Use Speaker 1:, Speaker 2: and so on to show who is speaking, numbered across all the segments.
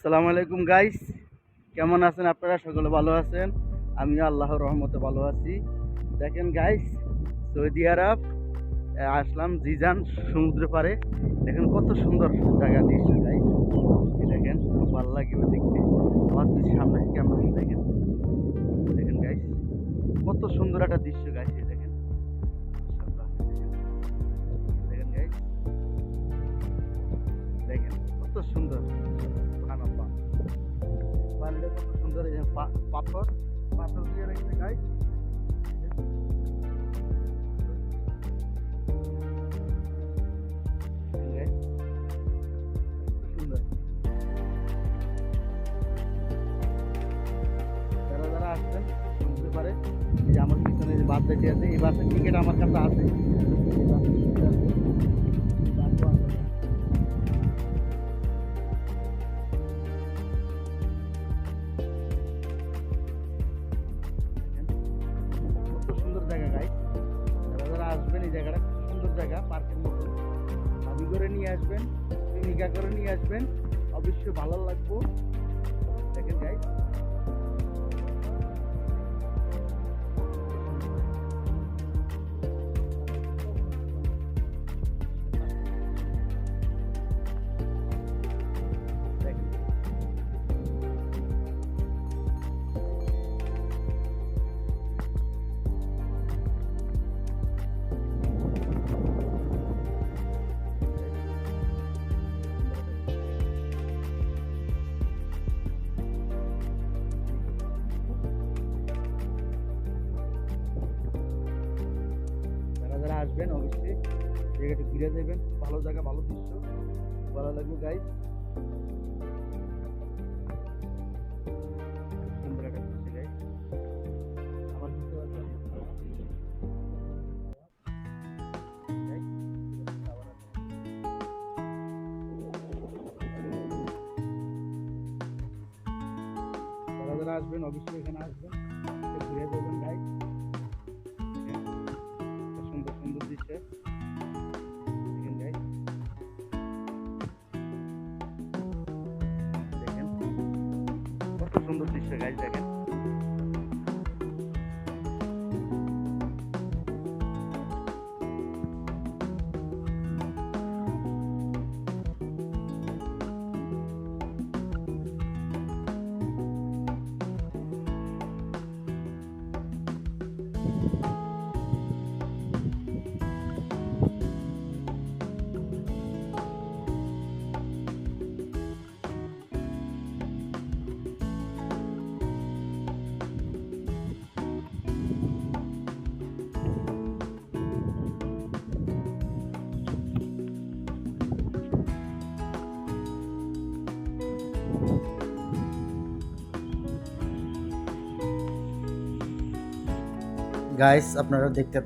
Speaker 1: আসসালামু আলাইকুম গাইস, কেমন আছেন আপনারা? সকলে ভালো আছেন? আমিও আল্লাহর রহমতে ভালো আছি। দেখেন গাইস, সৌদি আরব আসলাম জিজান সমুদ্র পাড়ে। দেখেন কত সুন্দর জায়গা, দৃশ্য গাইস। দেখেন খুব ভালো লাগবে দেখতে। আমার সামনে ক্যামেরা দেখেন, দেখেন গাইস কত সুন্দর একটা দৃশ্য গাইস। দেখেন মাশাআল্লাহ, দেখেন গাইস, দেখেন কত সুন্দর। সুবহানাল্লাহ, পানিটা কত সুন্দর। এই যে পাথর পাথর দিয়ে রেখেছে গাইস। সুন্দর। যারা যারা আসবেন বুঝতে পারে, এই যে আমার পিছনে যে বাস যেটি আছে, এই বাসের টিকিট আমার কাছে আছে। এই বাসের টিকিট আছে, এই বাসও আছে। দেখেন, কত সুন্দর জায়গা গাইস। যারা যারা আসবেন, এই জায়গাটা খুব সুন্দর জায়গা, পার্কের মতো। ভাবি করে নিয়ে আসবেন, প্রেমিকা করে নিয়ে আসবেন, অবশ্যই ভালো লাগবো। দেখেন গাইস, দেখেন যারা যারা আসবেন অবশ্যই জায়গাটা ঘুরে যাবেন। ভালো জায়গা, ভালো দৃশ্য, ভালো লাগবে গাইস। সুন্দর একটা দৃশ্য গাইস। আমার বুঝতে পারছেন গাইস, যারা যারা আসবেন অবশ্যই এখানে আসবেন, ঘুরে যাবেন গাইস। সুন্দর সুন্দর দৃশ্য দেখেন গাইস, দেখেন কত সুন্দর দৃশ্য গাইস। দেখেন গাইস, আপনারা দেখতে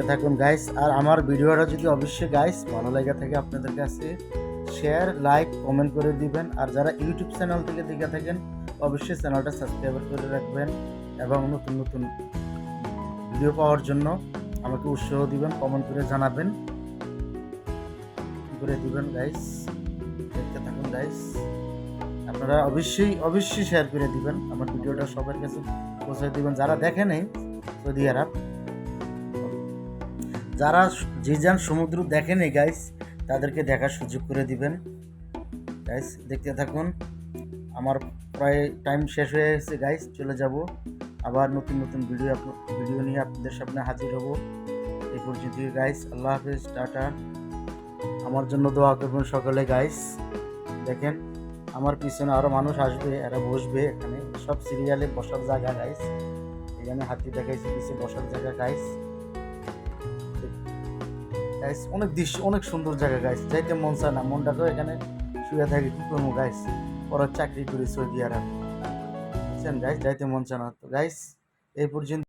Speaker 1: থাকুন গাইস। আর আমার ভিডিওটা যদি অবশ্যই গাইস ভালো লাগে থাকে আপনাদের কাছে, শেয়ার, লাইক, কমেন্ট করে দিবেন। আর যারা ইউটিউব চ্যানেল থেকে দেখে থাকেন অবশ্যই চ্যানেলটা সাবস্ক্রাইব করে রাখবেন এবং নতুন নতুন ভিডিও পাওয়ার জন্য আমাকে উৎসাহ দিবেন, কমেন্ট করে জানাবেন করে দিবেন গাইস। দেখতে থাকুন গাইস, আপনারা অবশ্যই শেয়ার করে দিবেন আমার ভিডিওটা, সবার কাছে পৌঁছে দিবেন। যারা দেখে নেই সৌদি আরব, যারা জিজান সমুদ্র দেখে নেই গাইস, তাদেরকে দেখার সুযোগ করে দিবেন গাইস। দেখতে থাকুন, আমার প্রায় টাইম শেষ হয়ে গেছে গাইস, চলে যাব। আবার নতুন নতুন ভিডিও নিয়ে আপনাদের সামনে হাজির হব। এই পর্যন্তই গাইস, আল্লাহ হাফেজ, টাটা। আমার জন্য দোয়া করবেন সকলে গাইস। দেখেন আমার পিছনে আরো মানুষ আসবে, এরা বসবে এখানে, সব সিরিয়ালে বসার জায়গা গাইস। এখানে হাতি দেখাইছে, পিছিয়ে বসার জায়গা গাইস। গাইস অনেক দৃশ্য, অনেক সুন্দর জায়গা গাইস, যাইতে মন চায় না, মনটা তো এখানে শুয়ে থাকে। কি করবো গাইস, ওরা চাকরি করি সৌদি আরব, বুঝছেন গাইস, যাইতে মন চায় না। তো গাইস এই পর্যন্ত।